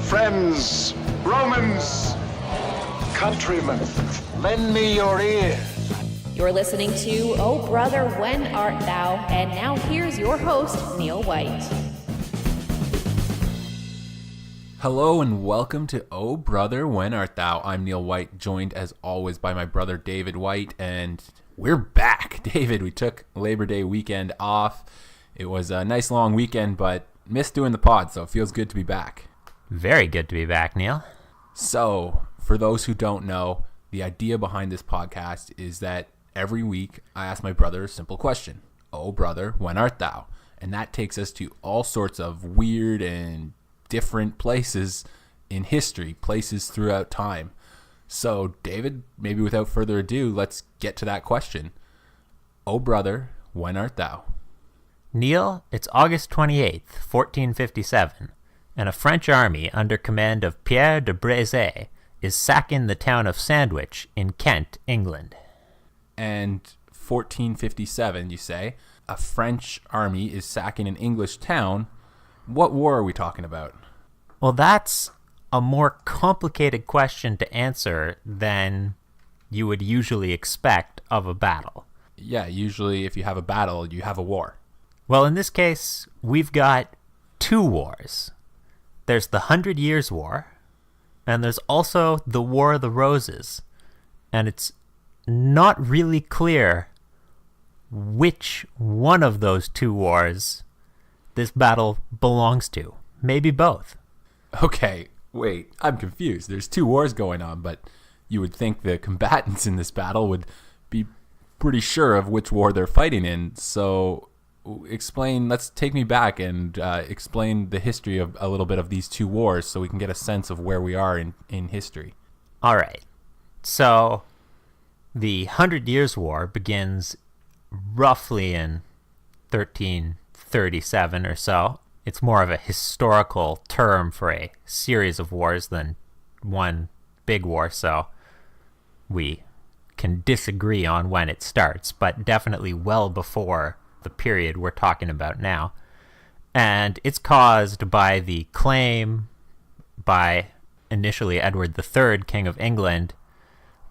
Friends, Romans, countrymen, lend me your ear. You're listening to Oh Brother, When Art Thou? And now here's your host, Neil White. Hello and welcome to Oh Brother, When Art Thou? I'm Neil White, joined as always by my brother David White, and we're back. David, we took Labor Day weekend off. It was a nice long weekend, but missed doing the pod, so it feels good to be back. Very good to be back, Neil. So, for those who don't know, the idea behind this podcast is that every week I ask my brother a simple question. Oh brother, when art thou? And that takes us to all sorts of weird and different places in history, places throughout time. So, David, maybe without further ado, let's get to that question. Oh brother, when art thou? Neil, it's August 28th, 1457, and a French army under command of Pierre De Brézé is sacking the town of Sandwich in Kent, England. And 1457, you say? A French army is sacking an English town. What war are we talking about? Well, that's a more complicated question to answer than you would usually expect of a battle. Yeah, usually if you have a battle, you have a war. Well, in this case, we've got two wars. There's the 100 Years' War, and there's also the War of the Roses. And it's not really clear which one of those two wars this battle belongs to. Maybe both. Okay, wait, I'm confused. There's two wars going on, but you would think the combatants in this battle would be pretty sure of which war they're fighting in. So let's take me back and explain the history of a little bit of these two wars so we can get a sense of where we are in history. All right. So the 100 Years' War begins roughly in 1337 or so. It's more of a historical term for a series of wars than one big war, so we can disagree on when it starts, but definitely well before the period we're talking about now. And it's caused by the claim by initially Edward III, King of England,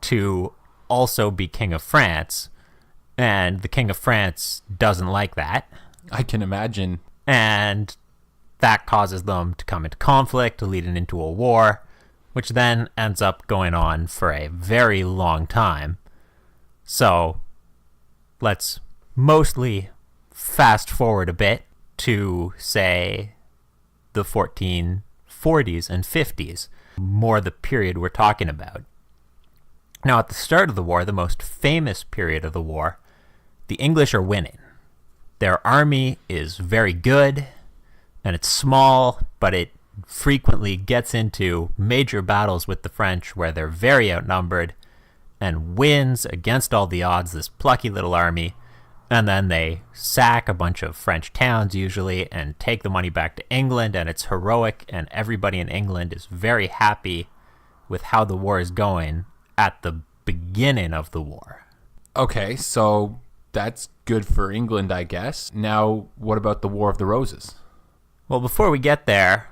to also be King of France. And the King of France doesn't like that. I can imagine. And that causes them to come into conflict, leading into a war, which then ends up going on for a very long time. So let's mostly fast forward a bit to, say, the 1440s and 50s, more the period we're talking about. Now, at the start of the war, the most famous period of the war, the English are winning. Their army is very good, and it's small, but it frequently gets into major battles with the French where they're very outnumbered and wins against all the odds, this plucky little army. And then they sack a bunch of French towns usually and take the money back to England, and it's heroic, and everybody in England is very happy with how the war is going at the beginning of the war. Okay, so that's good for England, I guess. Now, what about the War of the Roses? Well, before we get there,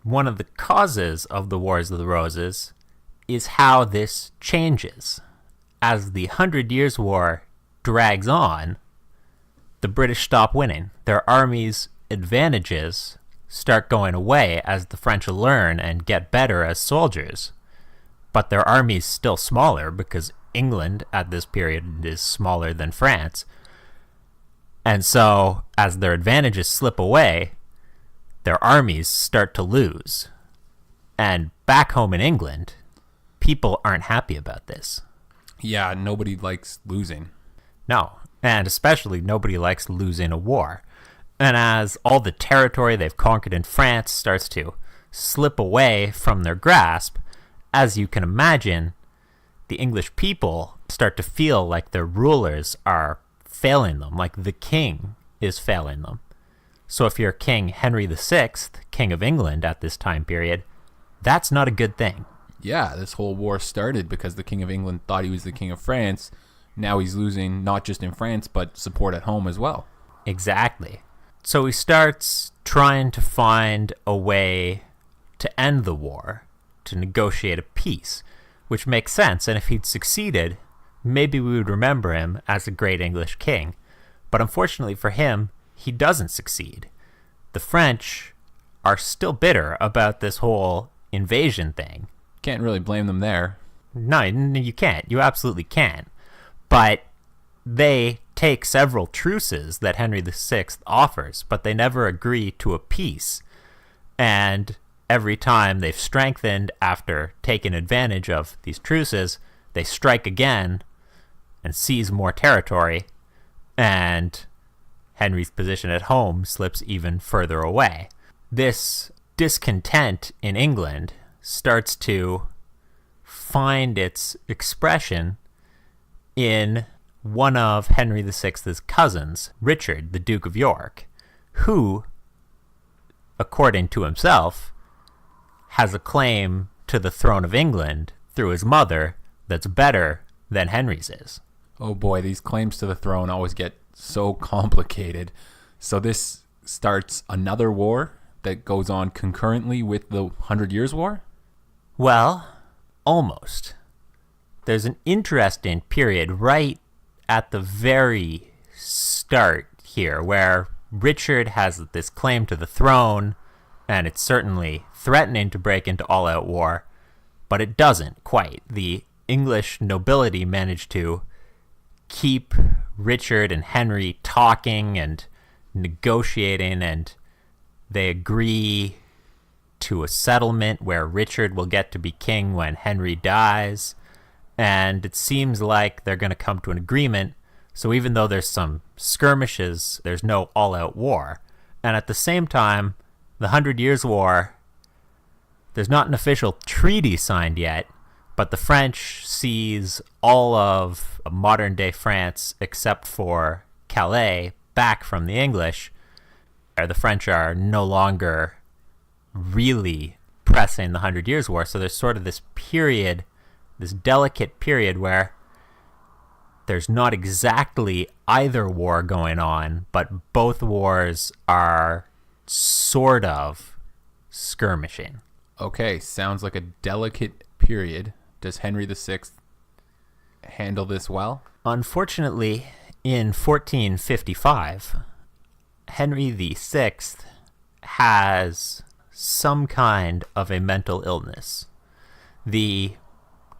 one of the causes of the Wars of the Roses is how this changes. As the 100 Years' War drags on, the British stop winning. Their army's advantages start going away as the French learn and get better as soldiers. But their army's still smaller because England at this period is smaller than France. And so, as their advantages slip away, their armies start to lose. And back home in England, people aren't happy about this. Yeah, nobody likes losing. No, and especially nobody likes losing a war. And as all the territory they've conquered in France starts to slip away from their grasp, as you can imagine, the English people start to feel like their rulers are failing them, like the king is failing them. So if you're King Henry VI, King of England at this time period, that's not a good thing. Yeah, this whole war started because the King of England thought he was the King of France. Now he's losing not just in France, but support at home as well. Exactly. So he starts trying to find a way to end the war, to negotiate a peace, which makes sense. And if he'd succeeded, maybe we would remember him as a great English king. But unfortunately for him, he doesn't succeed. The French are still bitter about this whole invasion thing. Can't really blame them there. No, you can't. You absolutely can't. But they take several truces that Henry VI offers, but they never agree to a peace. And every time they've strengthened after taking advantage of these truces, they strike again and seize more territory, and Henry's position at home slips even further away. This discontent in England starts to find its expression in one of Henry VI's cousins, Richard, the Duke of York, who, according to himself, has a claim to the throne of England through his mother that's better than Henry's is. Oh boy, these claims to the throne always get so complicated. So this starts another war that goes on concurrently with the 100 Years' War? Well, almost. There's an interesting period right at the very start here where Richard has this claim to the throne, and it's certainly threatening to break into all-out war, but it doesn't quite. The English nobility managed to keep Richard and Henry talking and negotiating, and they agree to a settlement where Richard will get to be king when Henry dies, and it seems like they're going to come to an agreement. So even though there's some skirmishes, there's no all-out war. And at the same time, the 100 Years' War, there's not an official treaty signed yet, but the French seize all of modern-day France except for Calais back from the English. The French are no longer really pressing the 100 Years' War, so there's sort of this period, this delicate period where there's not exactly either war going on, but both wars are sort of skirmishing. Okay, sounds like a delicate period. Does Henry VI handle this well? Unfortunately, in 1455, Henry VI has some kind of a mental illness. The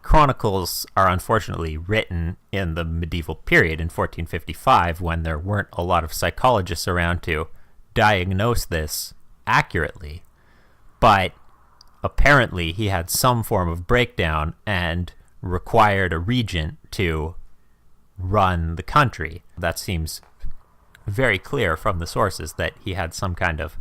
chronicles are unfortunately written in the medieval period in 1455 when there weren't a lot of psychologists around to diagnose this accurately. But apparently he had some form of breakdown and required a regent to run the country. That seems very clear from the sources that he had some kind of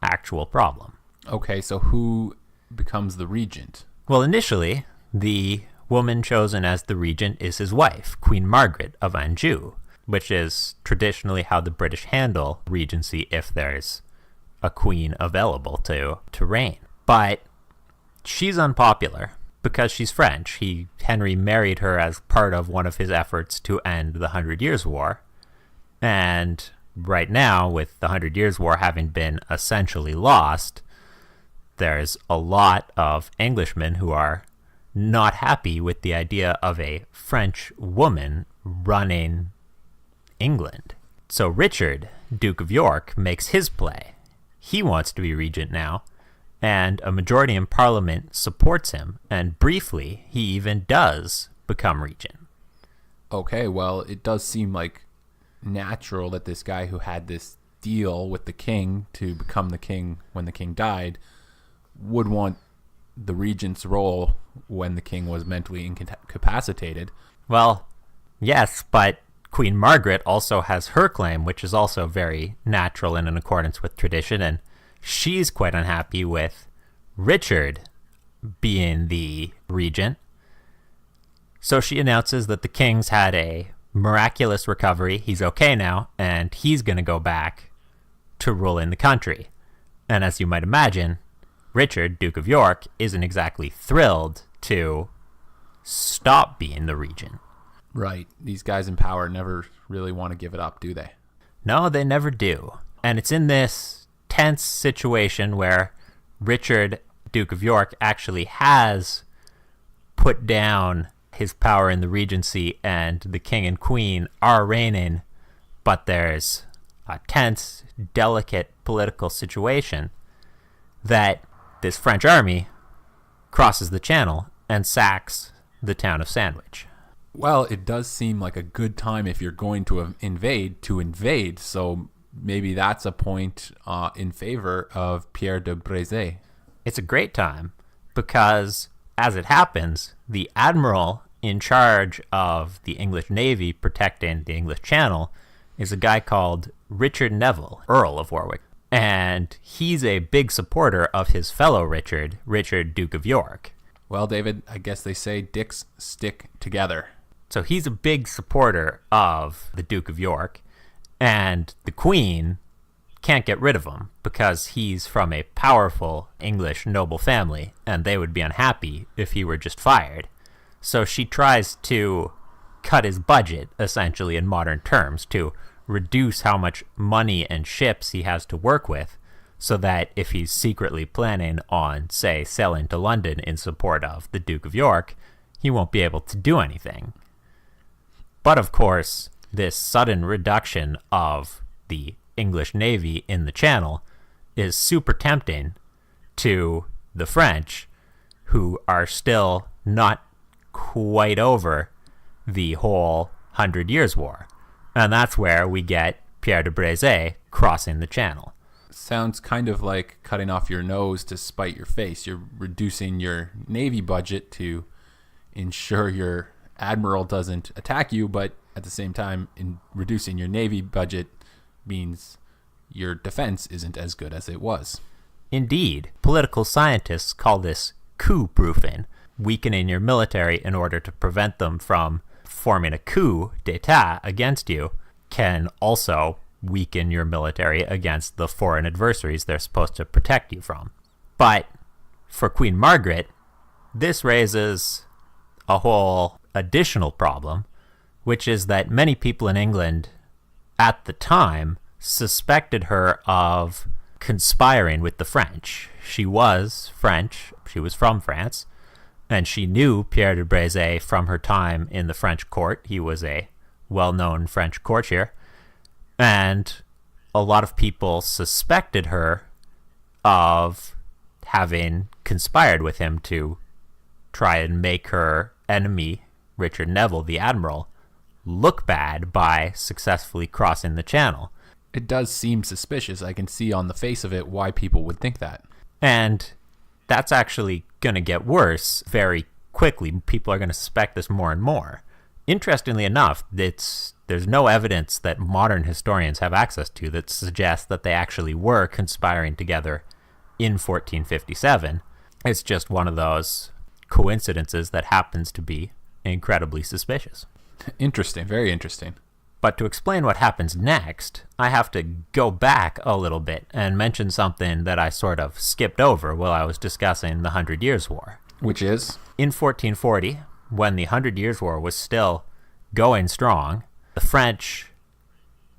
actual problem. Okay, so who becomes the regent? Well, initially, the woman chosen as the regent is his wife, Queen Margaret of Anjou, which is traditionally how the British handle regency if there's a queen available to reign. But she's unpopular because she's French. Henry married her as part of one of his efforts to end the 100 Years' War. And right now, with the 100 Years' War having been essentially lost, there's a lot of Englishmen who are not happy with the idea of a French woman running England. So Richard, Duke of York, makes his play. He wants to be regent now, and a majority in Parliament supports him, and briefly, he even does become regent. Okay, well, it does seem like natural that this guy who had this deal with the king to become the king when the king died would want the regent's role when the king was mentally incapacitated. Well, yes, but Queen Margaret also has her claim, which is also very natural and in accordance with tradition, and she's quite unhappy with Richard being the regent. So she announces that the king's had a miraculous recovery, he's okay now, and he's going to go back to ruling the country. And as you might imagine, Richard, Duke of York, isn't exactly thrilled to stop being the regent. Right. These guys in power never really want to give it up, do they? No, they never do. And it's in this tense situation where Richard Duke of York actually has put down his power in the regency and the king and queen are reigning, but there's a tense, delicate political situation that this French army crosses the channel and sacks the town of Sandwich. Well, it does seem like a good time if you're going to invade. So maybe that's a point in favor of Pierre de Brézé. It's a great time because, as it happens, the admiral in charge of the English Navy protecting the English Channel is a guy called Richard Neville, Earl of Warwick. And he's a big supporter of his fellow Richard, Duke of York. Well, David, I guess they say dicks stick together. So he's a big supporter of the Duke of York, and the Queen can't get rid of him because he's from a powerful English noble family, and they would be unhappy if he were just fired. So she tries to cut his budget, essentially in modern terms, to reduce how much money and ships he has to work with, so that if he's secretly planning on, say, sailing to London in support of the Duke of York, he won't be able to do anything. But of course, this sudden reduction of the English Navy in the Channel is super tempting to the French, who are still not quite over the whole 100 Years' War. And that's where we get Pierre de Brézé crossing the Channel. Sounds kind of like cutting off your nose to spite your face. You're reducing your Navy budget to ensure your admiral doesn't attack you, but at the same time, in reducing your Navy budget means your defense isn't as good as it was. Indeed, political scientists call this coup-proofing, weakening your military in order to prevent them from forming a coup d'etat against you can also weaken your military against the foreign adversaries they're supposed to protect you from. But for Queen Margaret, this raises a whole additional problem, which is that many people in England at the time suspected her of conspiring with the French. She was French, she was from France, and she knew Pierre de Brézé from her time in the French court. He was a well-known French courtier, and a lot of people suspected her of having conspired with him to try and make her enemy, Richard Neville, the admiral, look bad by successfully crossing the Channel. It does seem suspicious. I can see on the face of it why people would think that. And that's actually going to get worse very quickly. People are going to suspect this more and more. Interestingly enough, there's no evidence that modern historians have access to that suggests that they actually were conspiring together in 1457. It's just one of those coincidences that happens to be incredibly suspicious. Interesting, very interesting. But to explain what happens next, I have to go back a little bit and mention something that I sort of skipped over while I was discussing the 100 Years' War. Which is? In 1440, when the 100 Years' War was still going strong, the French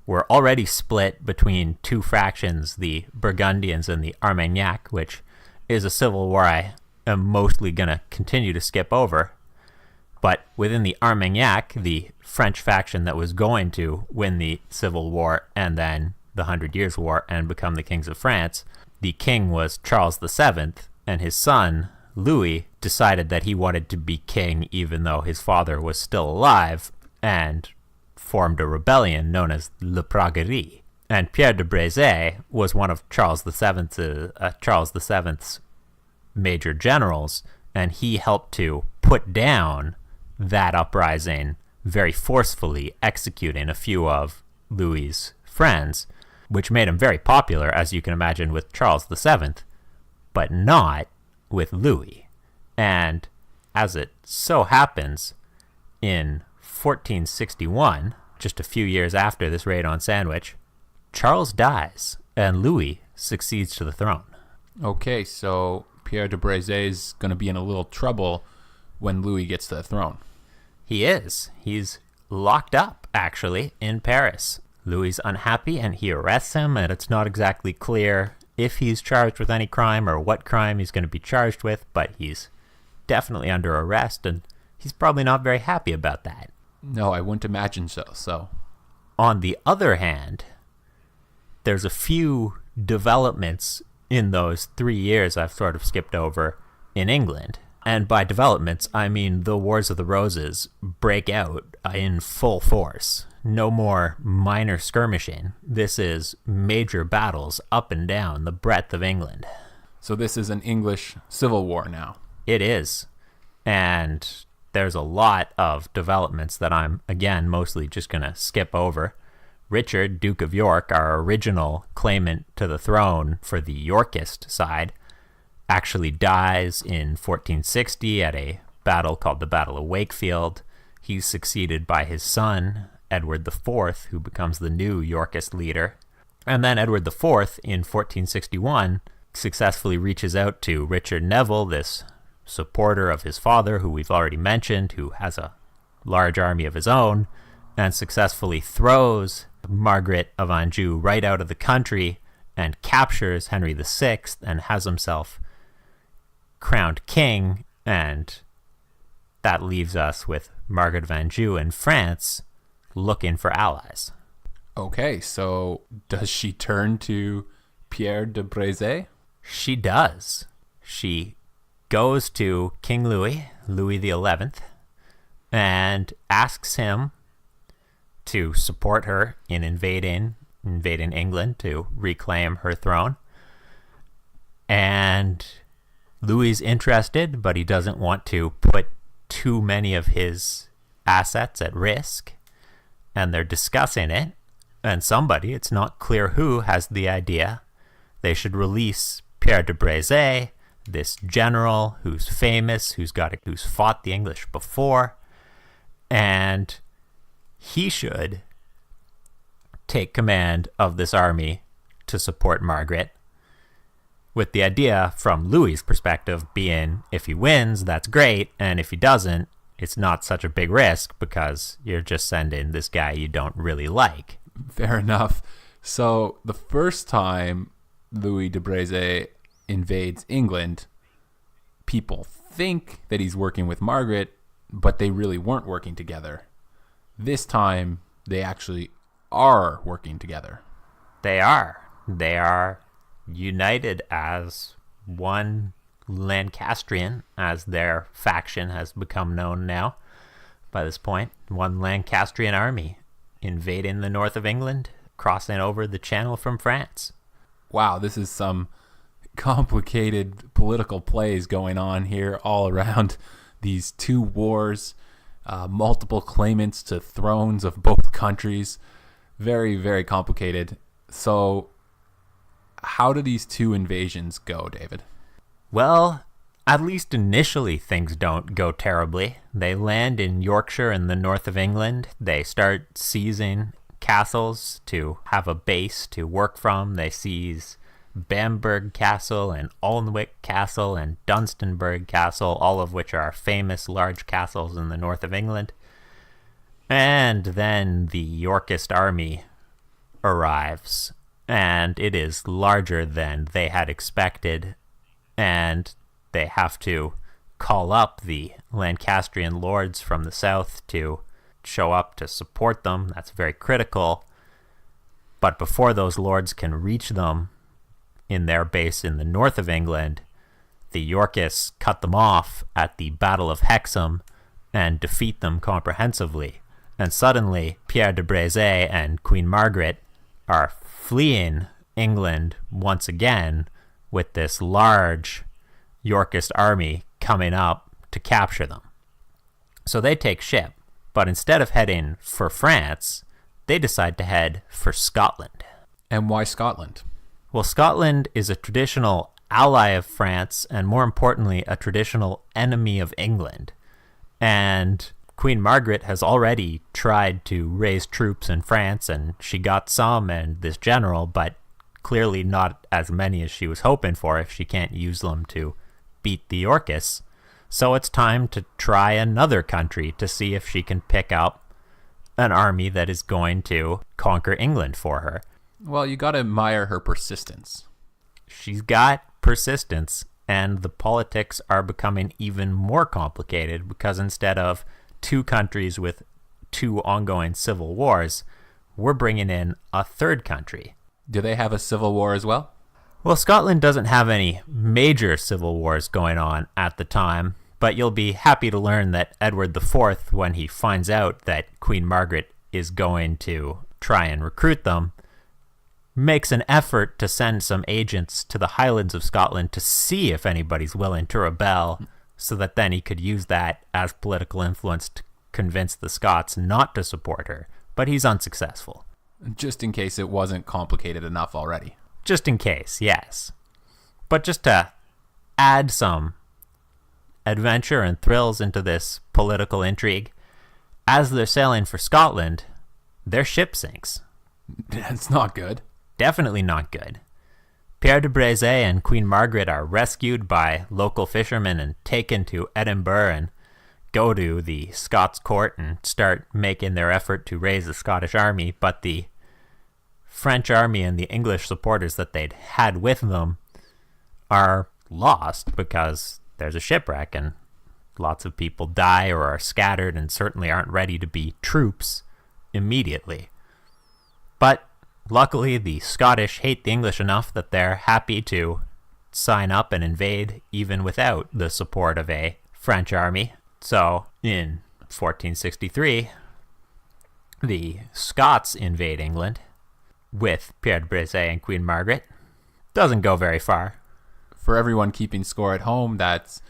were already split between two fractions, the Burgundians and the Armagnac, which is a civil war I am mostly going to continue to skip over. But within the Armagnac, the French faction that was going to win the Civil War and then the 100 Years' War and become the kings of France, the king was Charles VII, and his son, Louis, decided that he wanted to be king even though his father was still alive, and formed a rebellion known as Le Praguerie. And Pierre de Brézé was one of Charles VII's major generals, and he helped to put down that uprising very forcefully, executing a few of Louis's friends, which made him very popular, as you can imagine, with Charles VII, but not with Louis. And as it so happens, in 1461, just a few years after this raid on Sandwich, Charles dies, and Louis succeeds to the throne. Okay, so Pierre de Brézé is going to be in a little trouble when Louis gets to the throne. He is. He's locked up, actually, in Paris. Louis is unhappy, and he arrests him, and it's not exactly clear if he's charged with any crime or what crime he's going to be charged with, but he's definitely under arrest, and he's probably not very happy about that. No, I wouldn't imagine so. On the other hand, there's a few developments in those 3 years I've sort of skipped over in England. And by developments, I mean the Wars of the Roses break out in full force. No more minor skirmishing. This is major battles up and down the breadth of England. So this is an English civil war now. It is. And there's a lot of developments that I'm, again, mostly just going to skip over. Richard, Duke of York, our original claimant to the throne for the Yorkist side, actually dies in 1460 at a battle called the Battle of Wakefield. He's succeeded by his son, Edward IV, who becomes the new Yorkist leader. And then Edward IV, in 1461, successfully reaches out to Richard Neville, this supporter of his father, who we've already mentioned, who has a large army of his own, and successfully throws Margaret of Anjou right out of the country and captures Henry VI and has himself crowned king, and that leaves us with Margaret of Anjou in France looking for allies. Okay, so does she turn to Pierre de Brézé? She does. She goes to King Louis XI, and asks him to support her in invading England to reclaim her throne. And Louis interested, but he doesn't want to put too many of his assets at risk. And they're discussing it. And somebody, it's not clear who, has the idea they should release Pierre de Brézé, this general who's famous, who's fought the English before, and he should take command of this army to support Margaret, with the idea from Louis's perspective being, if he wins, that's great, and if he doesn't, it's not such a big risk because you're just sending this guy you don't really like. Fair enough. So the first time Louis de Brézé invades England, people think that he's working with Margaret, but they really weren't working together. This time, they actually are working together. They are. They are united as one Lancastrian, as their faction has become known now by this point. One Lancastrian army invading the north of England, crossing over the channel from France. Wow, this is some complicated political plays going on here all around these two wars, multiple claimants to thrones of both countries. Very, very complicated. So how do these two invasions go, David? Well, at least initially things don't go terribly. They land in Yorkshire in the north of England. They start seizing castles to have a base to work from. They seize Bamberg Castle and Alnwick Castle and Dunstanburgh Castle, all of which are famous large castles in the north of England. And then the Yorkist army arrives, and it is larger than they had expected, and they have to call up the Lancastrian lords from the south to show up to support them. That's very critical. But before those lords can reach them in their base in the north of England, the Yorkists cut them off at the Battle of Hexham and defeat them comprehensively. And suddenly, Pierre de Brézé and Queen Margaret are fleeing England once again with this large Yorkist army coming up to capture them. So they take ship, but instead of heading for France, they decide to head for Scotland. And why Scotland? Well, Scotland is a traditional ally of France, and more importantly, a traditional enemy of England. And Queen Margaret has already tried to raise troops in France, and she got some and this general, but clearly not as many as she was hoping for if she can't use them to beat the Yorkists. So it's time to try another country to see if she can pick up an army that is going to conquer England for her. Well, you got to admire her persistence. she's got persistence, and the politics are becoming even more complicated because instead of two countries with two ongoing civil wars, we're bringing in a third country. Do they have a civil war as well? Well, Scotland doesn't have any major civil wars going on at the time, but you'll be happy to learn that Edward IV, when he finds out that Queen Margaret is going to try and recruit them, makes an effort to send some agents to the Highlands of Scotland to see if anybody's willing to rebel, so that then he could use that as political influence to convince the Scots not to support her. But he's unsuccessful. Just in case it wasn't complicated enough already. Just in case, yes. But just to add some adventure and thrills into this political intrigue, as they're sailing for Scotland, their ship sinks. That's not good. Definitely not good. Pierre de Brézé and Queen Margaret are rescued by local fishermen and taken to Edinburgh and go to the Scots court and start making their effort to raise the Scottish army, but the French army and the English supporters that they'd had with them are lost because there's a shipwreck and lots of people die or are scattered and certainly aren't ready to be troops immediately. But luckily, the Scottish hate the English enough that they're happy to sign up and invade even without the support of a French army. So, in 1463, the Scots invade England with Pierre de Brézé and Queen Margaret. Doesn't go very far. For everyone keeping score at home, that's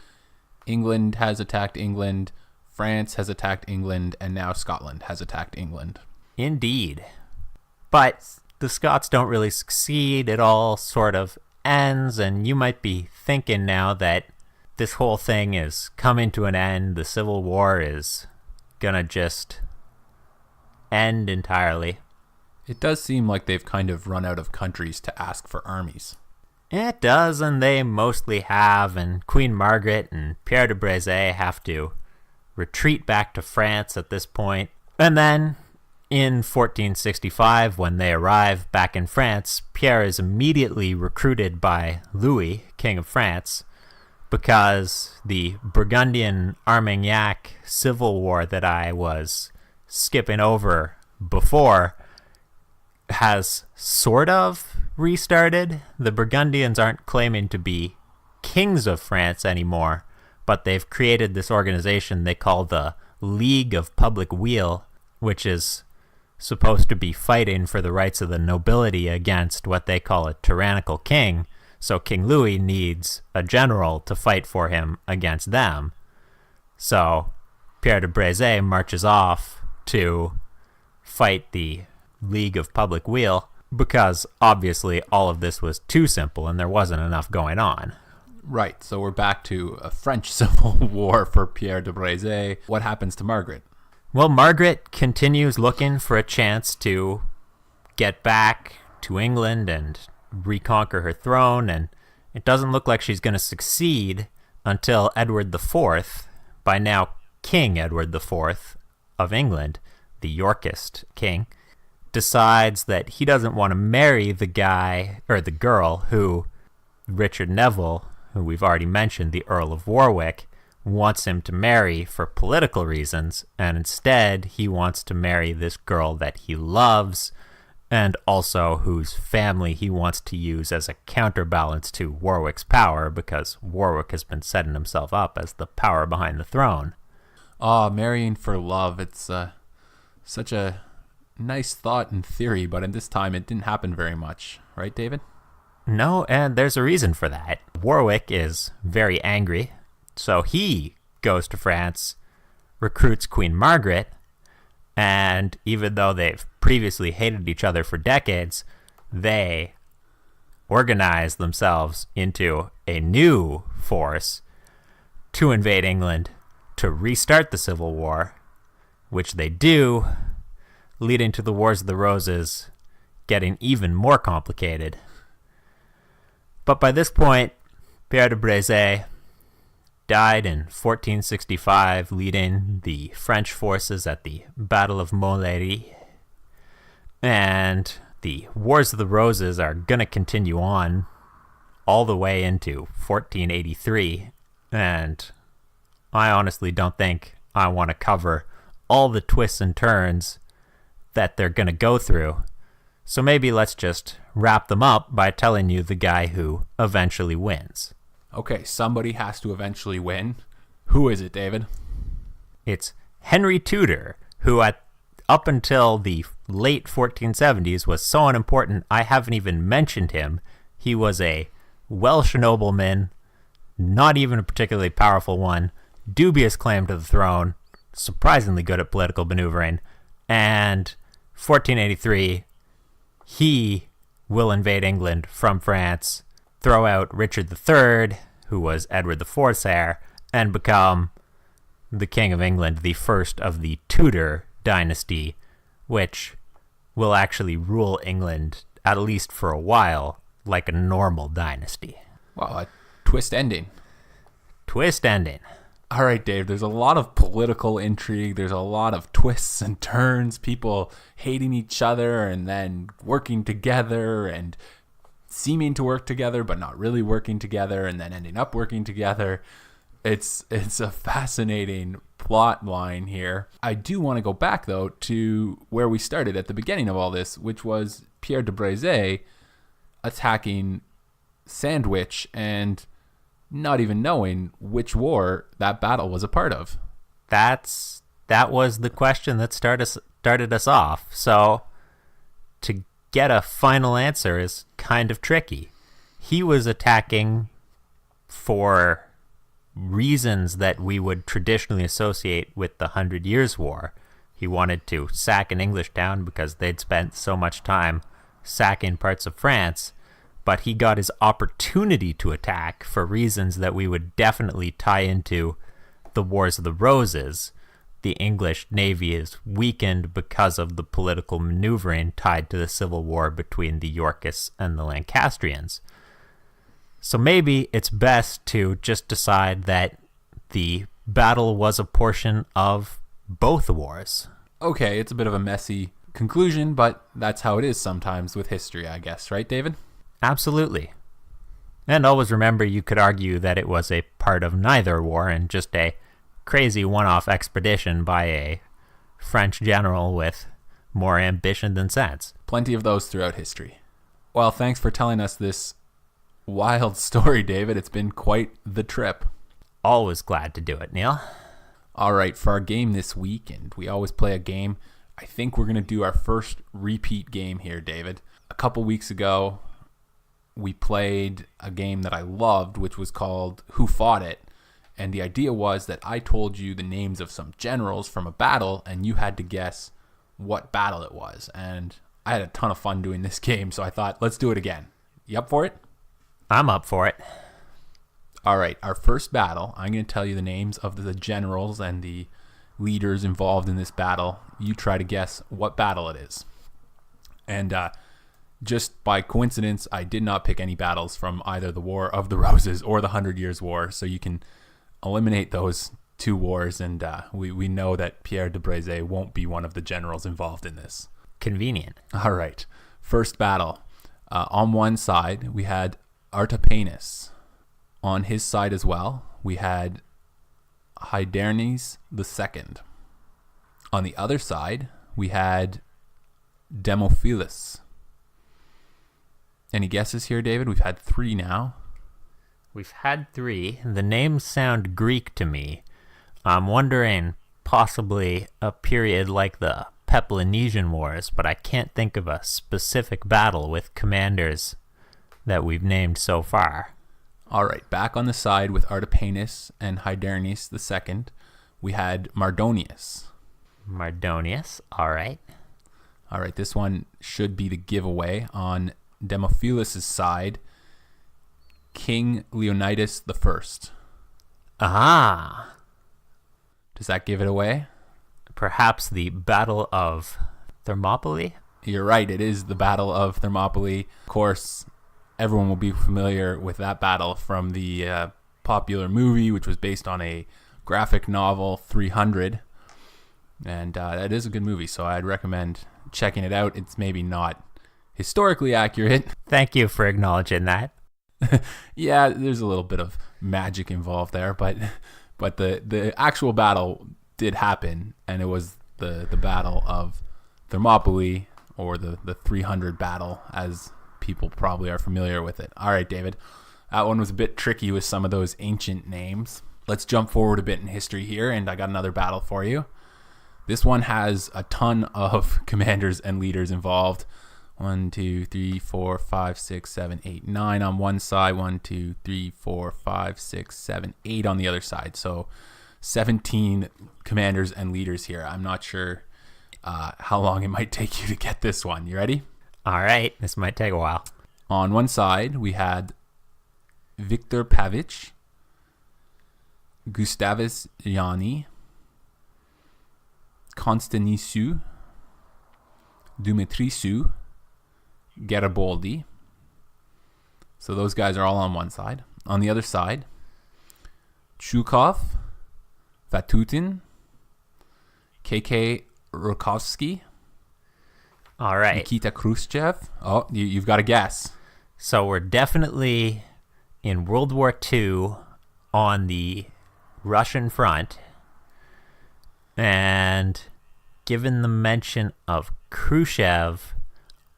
England has attacked England, France has attacked England, and now Scotland has attacked England. Indeed. But the Scots don't really succeed. It all sort of ends, and you might be thinking now that this whole thing is coming to an end. The Civil War is gonna just end entirely. It does seem like they've kind of run out of countries to ask for armies. It does, and they mostly have, and Queen Margaret and Pierre de Brézé have to retreat back to France at this point. And then, in 1465, when they arrive back in France, Pierre is immediately recruited by Louis, King of France, because the Burgundian Armagnac civil war that I was skipping over before has sort of restarted. The Burgundians aren't claiming to be kings of France anymore, but they've created this organization they call the League of Public Weal, which is supposed to be fighting for the rights of the nobility against what they call a tyrannical king. So King Louis needs a general to fight for him against them. So Pierre de Brézé marches off to fight the League of Public Weal because obviously all of this was too simple and there wasn't enough going on. Right, so we're back to a French civil war for Pierre de Brézé. What happens to Margaret? Well, Margaret continues looking for a chance to get back to England and reconquer her throne, and it doesn't look like she's going to succeed until Edward IV, by now King Edward IV of England, the Yorkist king, decides that he doesn't want to marry the guy or the girl who Richard Neville, who we've already mentioned, the Earl of Warwick, wants him to marry for political reasons, and instead he wants to marry this girl that he loves and also whose family he wants to use as a counterbalance to Warwick's power, because Warwick has been setting himself up as the power behind the throne. Marrying for love. It's such a nice thought in theory, but in this time it didn't happen very much. Right, David? No, and there's a reason for that. Warwick is very angry, so he goes to France, recruits Queen Margaret, and even though they've previously hated each other for decades, they organize themselves into a new force to invade England to restart the Civil War, which they do, leading to the Wars of the Roses getting even more complicated. But by this point, Pierre de Brézé died in 1465, leading the French forces at the Battle of Montlhéry. And the Wars of the Roses are going to continue on all the way into 1483, and I honestly don't think I want to cover all the twists and turns that they're going to go through. So maybe let's just wrap them up by telling you the guy who eventually wins. Okay, somebody has to eventually win. Who is it, David? It's Henry Tudor, who up until the late 1470s was so unimportant I haven't even mentioned him. He was a Welsh nobleman, not even a particularly powerful one, dubious claim to the throne, surprisingly good at political maneuvering, and 1483, he will invade England from France, throw out Richard III, who was Edward IV's heir, and become the King of England, the first of the Tudor dynasty, which will actually rule England, at least for a while, like a normal dynasty. Wow, a twist ending. Twist ending. All right, Dave, there's a lot of political intrigue. There's a lot of twists and turns, people hating each other and then working together and seeming to work together but not really working together and then ending up working together. It's a fascinating plot line here. I do want to go back, though, to where we started at the beginning of all this, which was Pierre De Brézé attacking Sandwich and not even knowing which war that battle was a part of. That was the question that started us off. So to get a final answer is kind of tricky. He was attacking for reasons that we would traditionally associate with the 100 Years' War. He wanted to sack an English town because they'd spent so much time sacking parts of France, but he got his opportunity to attack for reasons that we would definitely tie into the Wars of the Roses. The English navy is weakened because of the political maneuvering tied to the civil war between the Yorkists and the Lancastrians. So maybe it's best to just decide that the battle was a portion of both wars. Okay, it's a bit of a messy conclusion, but that's how it is sometimes with history, I guess, right, David? Absolutely. And always remember, you could argue that it was a part of neither war and just a crazy one-off expedition by a French general with more ambition than sense. Plenty of those throughout history. Well, thanks for telling us this wild story, David. It's been quite the trip. Always glad to do it, Neil. All right, for our game this week, and we always play a game, I think we're going to do our first repeat game here, David. A couple weeks ago, we played a game that I loved, which was called Who Fought It? And the idea was that I told you the names of some generals from a battle, and you had to guess what battle it was. And I had a ton of fun doing this game, so I thought, let's do it again. You up for it? I'm up for it. All right, our first battle, I'm going to tell you the names of the generals and the leaders involved in this battle. You try to guess what battle it is. And just by coincidence, I did not pick any battles from either the War of the Roses or the 100 Years' War, so you can eliminate those two wars, and we know that Pierre de Brézé won't be one of the generals involved in this. Convenient. All right, first battle. On one side, we had Artapanus. On his side as well, we had Hydarnes II. On the other side, we had Demophilus. Any guesses here, David? We've had three now. We've had three. The names sound Greek to me. I'm wondering possibly a period like the Peloponnesian Wars, but I can't think of a specific battle with commanders that we've named so far. All right, back on the side with Artapanus and Hydarnes II, we had Mardonius. Mardonius, all right. All right, this one should be the giveaway. On Demophilus's side, King Leonidas I. Ah. Does that give it away? Perhaps the Battle of Thermopylae? You're right, it is the Battle of Thermopylae. Of course, everyone will be familiar with that battle from the popular movie, which was based on a graphic novel, 300. And that is a good movie, so I'd recommend checking it out. It's maybe not historically accurate. Thank you for acknowledging that. Yeah, there's a little bit of magic involved there, but the actual battle did happen, and it was the Battle of Thermopylae, or the 300 battle, as people probably are familiar with it. All right, David, that one was a bit tricky with some of those ancient names. Let's jump forward a bit in history here, and I got another battle for you. This one has a ton of commanders and leaders involved. 1, 2, 3, 4, 5, 6, 7, 8, 9 on one side. 1, 2, 3, 4, 5, 6, 7, 8 on the other side. So 17 commanders and leaders here. I'm not sure how long it might take you to get this one. You ready? All right, this might take a while. On one side, we had Victor Pavich, Gustavus Jani, Constantisu, Dumitrisu, Garibaldi. So those guys are all on one side. On the other side, Chukov, Vatutin, KK Rokovsky, All right. Nikita Khrushchev. Oh, you've got a guess. So we're definitely in World War II on the Russian front. And given the mention of Khrushchev,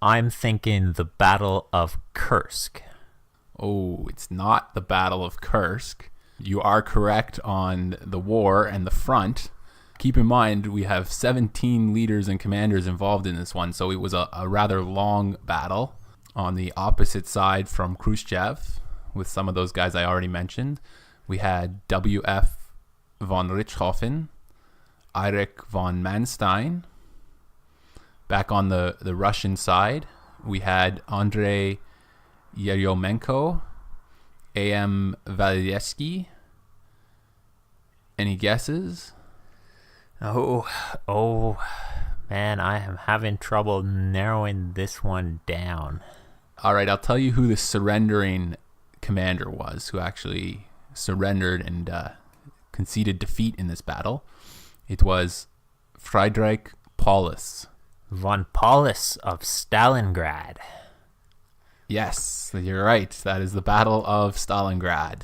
I'm thinking the Battle of Kursk. Oh, it's not the Battle of Kursk. You are correct on the war and the front. Keep in mind, we have 17 leaders and commanders involved in this one, so it was a rather long battle. On the opposite side from Khrushchev, with some of those guys I already mentioned, we had W.F. von Richthofen, Erich von Manstein. Back on the Russian side, we had Andrei Yeryomenko, A.M. Valesky. Any guesses? Oh, man, I am having trouble narrowing this one down. All right, I'll tell you who the surrendering commander was, who actually surrendered and conceded defeat in this battle. It was Friedrich Paulus. Von Paulus of Stalingrad. Yes, you're right. That is the Battle of Stalingrad.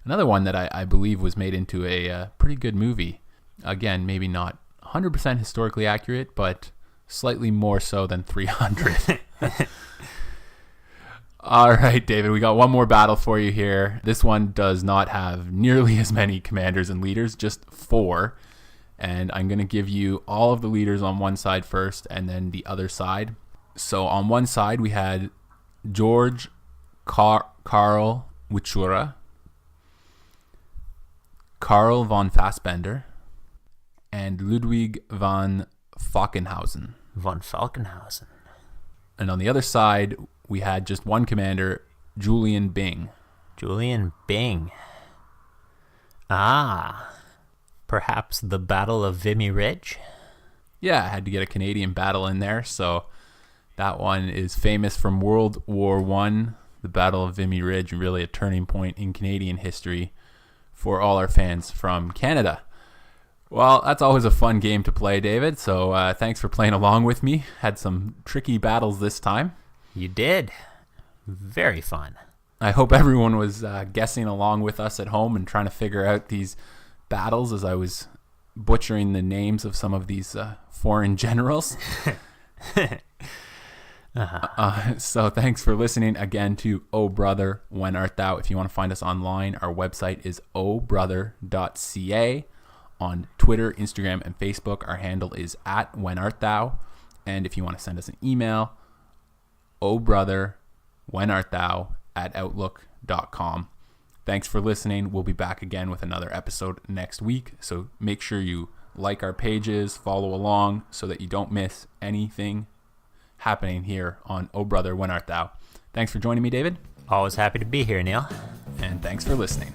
Another one that I believe was made into a pretty good movie. Again, maybe not 100% historically accurate, but slightly more so than 300. All right, David, we got one more battle for you here. This one does not have nearly as many commanders and leaders, just 4. And I'm going to give you all of the leaders on one side first and then the other side. So on one side, we had George Karl Wichura, Karl von Fassbender, and Ludwig von Falkenhausen. Von Falkenhausen. And on the other side, we had just one commander, Julian Byng. Julian Byng. Perhaps the Battle of Vimy Ridge? Yeah, I had to get a Canadian battle in there, so that one is famous from World War I, the Battle of Vimy Ridge, really a turning point in Canadian history for all our fans from Canada. Well, that's always a fun game to play, David, so thanks for playing along with me. Had some tricky battles this time. You did. Very fun. I hope everyone was guessing along with us at home and trying to figure out these battles as I was butchering the names of some of these foreign generals. So thanks for listening again to Oh Brother, When Art Thou? If you want to find us online, our website is obrother.ca. On Twitter, Instagram, and Facebook, our handle is @WhenArtThou. And if you want to send us an email, obrotherwhenartthou@outlook.com. Thanks for listening. We'll be back again with another episode next week. So make sure you like our pages, follow along so that you don't miss anything happening here on Oh Brother, When Art Thou? Thanks for joining me, David. Always happy to be here, Neil. And thanks for listening.